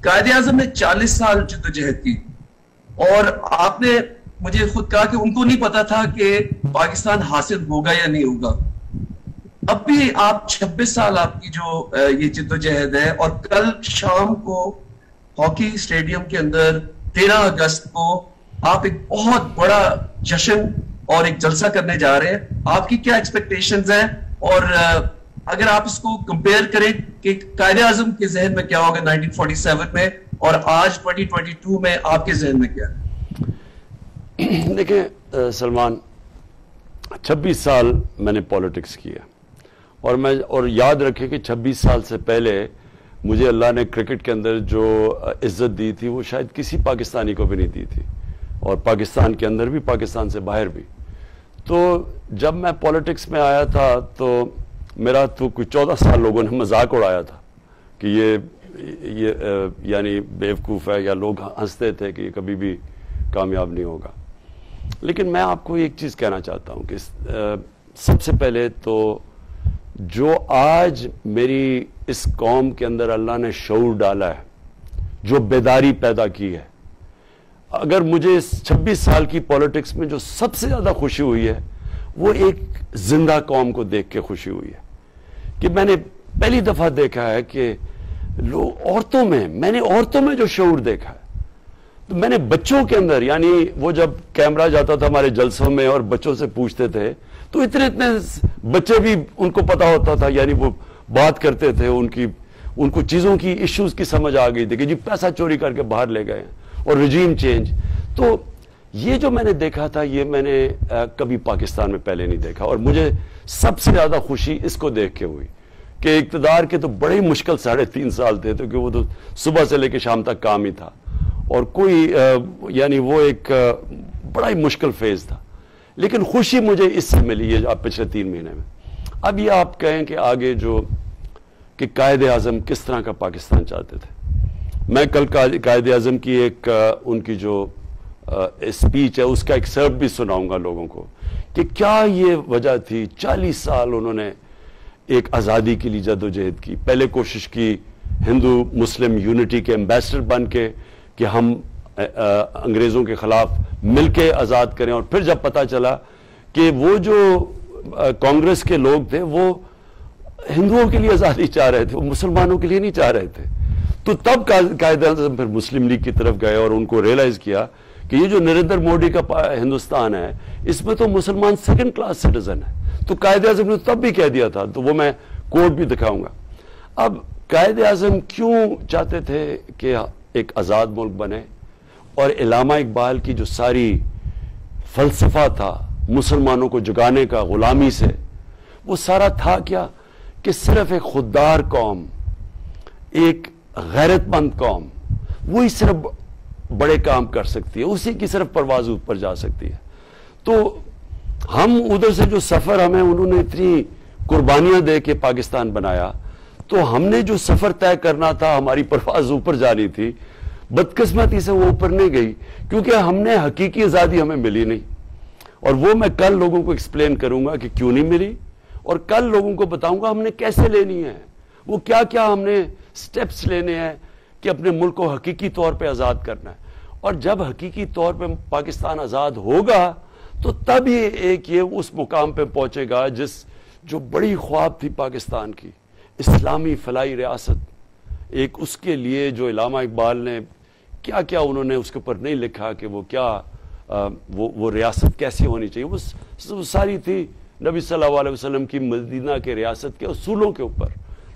قائد اعظم نے 40 سال جدوجہد کی اور آپ نے مجھے خود کہا کہ ان کو نہیں پتا تھا کہ پاکستان حاصل ہوگا یا نہیں ہوگا. اب بھی آپ 26 سال آپ کی جو یہ جدوجہد ہے, اور کل شام کو ہاکی اسٹیڈیم کے اندر 13 اگست کو آپ ایک بہت بڑا جشن اور ایک جلسہ کرنے جا رہے ہیں. آپ کی کیا ایکسپیکٹیشنز ہیں, اور اگر آپ اس کو کمپیئر کریں کہ قائد اعظم کے ذہن میں کیا ہوگا 1947 میں اور آج 2022 میں آپ کے ذہن میں کیا ہے؟ دیکھیں سلمان, 26 سال میں نے پولیٹکس کیا, اور یاد رکھیں کہ 26 سال سے پہلے مجھے اللہ نے کرکٹ کے اندر جو عزت دی تھی وہ شاید کسی پاکستانی کو بھی نہیں دی تھی, اور پاکستان کے اندر بھی, پاکستان سے باہر بھی. تو جب میں پولیٹکس میں آیا تھا تو میرا تو کوئی 14 سال لوگوں نے مذاق اڑایا تھا کہ یہ یعنی بیوقوف ہے, یا لوگ ہنستے تھے کہ یہ کبھی بھی کامیاب نہیں ہوگا. لیکن میں آپ کو ایک چیز کہنا چاہتا ہوں کہ سب سے پہلے تو جو آج میری اس قوم کے اندر اللہ نے شعور ڈالا ہے, جو بیداری پیدا کی ہے, اگر مجھے اس 26 سال کی پولیٹکس میں جو سب سے زیادہ خوشی ہوئی ہے وہ ایک زندہ قوم کو دیکھ کے خوشی ہوئی ہے. کہ میں نے پہلی دفعہ دیکھا ہے کہ میں نے عورتوں میں جو شعور دیکھا ہے, تو میں نے بچوں کے اندر, یعنی وہ جب کیمرہ جاتا تھا ہمارے جلسوں میں اور بچوں سے پوچھتے تھے تو اتنے بچے بھی ان کو پتا ہوتا تھا, یعنی وہ بات کرتے تھے, ان کو چیزوں کی ایشوز کی سمجھ آ گئی تھی کہ جی پیسہ چوری کر کے باہر لے گئے اور رجیم چینج. تو یہ جو میں نے دیکھا تھا یہ میں نے کبھی پاکستان میں پہلے نہیں دیکھا, اور مجھے سب سے زیادہ خوشی اس کو دیکھ کے ہوئی کہ اقتدار کے تو بڑے مشکل 3.5 سال تھے, تو کہ وہ تو صبح سے لے کے شام تک کام ہی تھا, اور کوئی یعنی وہ ایک بڑا ہی مشکل فیز تھا. لیکن خوشی مجھے اس سے ملی ہے آپ پچھلے 3 مہینے میں. اب یہ آپ کہیں کہ آگے کہ قائد اعظم کس طرح کا پاکستان چاہتے تھے. میں کل قائد اعظم کی ایک ان کی جو اسپیچ ہے اس کا ایکسرپٹ بھی سناؤں گا لوگوں کو کہ کیا یہ وجہ تھی. 40 سال انہوں نے ایک آزادی کے لیے جدوجہد کی. پہلے کوشش کی ہندو مسلم یونٹی کے ایمبیسڈر بن کے کہ ہم انگریزوں کے خلاف مل کے آزاد کریں, اور پھر جب پتا چلا کہ وہ جو کانگریس کے لوگ تھے وہ ہندوؤں کے لیے آزادی چاہ رہے تھے, وہ مسلمانوں کے لیے نہیں چاہ رہے تھے, تو تب قائد اعظم پھر مسلم لیگ کی طرف گئے اور ان کو ریئلائز کیا کہ یہ جو نریندر مودی کا ہندوستان ہے اس میں تو مسلمان 2nd کلاس سٹیزن ہے. تو قائد اعظم نے تب بھی کہہ دیا تھا, تو وہ میں کوٹ بھی دکھاؤں گا. اب قائد اعظم کیوں چاہتے تھے کہ ایک آزاد ملک بنے, اور علامہ اقبال کی جو ساری فلسفہ تھا مسلمانوں کو جگانے کا غلامی سے, وہ سارا تھا کیا کہ صرف ایک خوددار قوم, ایک غیرت مند قوم, وہی صرف بڑے کام کر سکتی ہے, اسی کی صرف پرواز اوپر جا سکتی ہے. تو ہم ادھر سے جو سفر ہمیں انہوں نے اتنی قربانیاں دے کے پاکستان بنایا, تو ہم نے جو سفر طے کرنا تھا, ہماری پرواز اوپر جانی تھی, بدقسمتی سے وہ اوپر نہیں گئی, کیونکہ ہم نے حقیقی آزادی ہمیں ملی نہیں. اور وہ میں کل لوگوں کو ایکسپلین کروں گا کہ کیوں نہیں ملی, اور کل لوگوں کو بتاؤں گا ہم نے کیسے لینی ہے, وہ کیا کیا ہم نے سٹیپس لینے ہیں کہ اپنے ملک کو حقیقی طور پہ آزاد کرنا ہے. اور جب حقیقی طور پہ پاکستان آزاد ہوگا تو تب یہ اس مقام پہ پہنچے گا جو بڑی خواب تھی پاکستان کی, اسلامی فلاحی ریاست. ایک اس کے لیے جو علامہ اقبال نے کیا کیا انہوں نے اس کے اوپر نہیں لکھا کہ وہ کیا وہ ریاست کیسی ہونی چاہیے, وہ ساری تھی نبی صلی اللہ علیہ وسلم کی مدینہ کے ریاست کے اصولوں کے اوپر.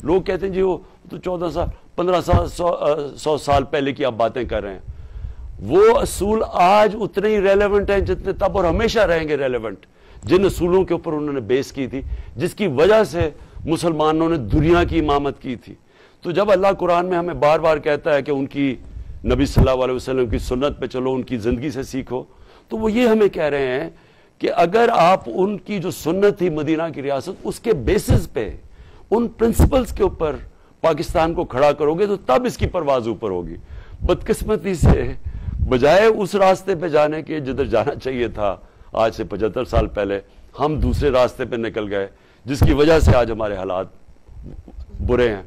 لوگ کہتے ہیں جی وہ تو 14 سال 15 سال 100 سال پہلے کی آپ باتیں کر رہے ہیں. وہ اصول آج اتنے ہی ریلیونٹ ہیں جتنے تب, اور ہمیشہ رہیں گے ریلیونٹ, جن اصولوں کے اوپر انہوں نے بیس کی تھی, جس کی وجہ سے مسلمانوں نے دنیا کی امامت کی تھی. تو جب اللہ قرآن میں ہمیں بار بار کہتا ہے کہ ان کی نبی صلی اللہ علیہ وسلم کی سنت پہ چلو, ان کی زندگی سے سیکھو, تو وہ یہ ہمیں کہہ رہے ہیں کہ اگر آپ ان کی جو سنت تھی مدینہ کی ریاست, اس کے بیسس پہ ان پرنسپلز کے اوپر پاکستان کو کھڑا کرو گے تو تب اس کی پرواز اوپر ہوگی. بدقسمتی سے بجائے اس راستے پہ جانے کے جدھر جانا چاہیے تھا آج سے 75 سال پہلے, ہم دوسرے راستے پہ نکل گئے, جس کی وجہ سے آج ہمارے حالات برے ہیں.